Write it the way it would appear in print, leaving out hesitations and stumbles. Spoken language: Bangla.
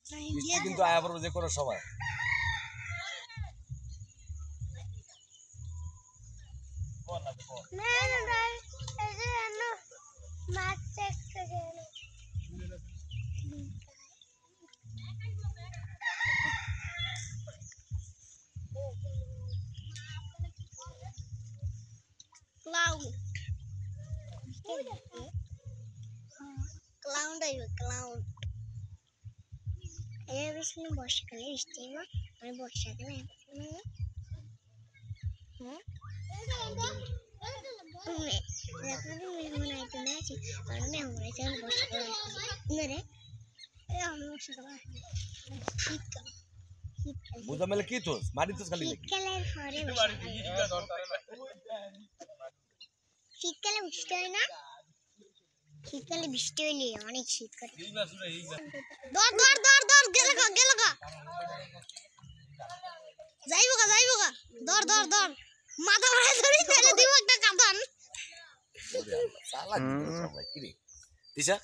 বৃষ্টি কিন্তু আয়া পড়বে যে কোনো সময়। বর্ষাকালে বৃষ্টি মানে বর্ষাকালে বুঝামেলে কি তো মাটি তো খালি শীতকালে বৃষ্টি হয় না, শীতকালে বৃষ্টি হইলে অনেক শীত করে। যাইব গা দর মাথা মারা ধরি তাহলে দিব একটা কাঁদান। সালা কি রে দিশা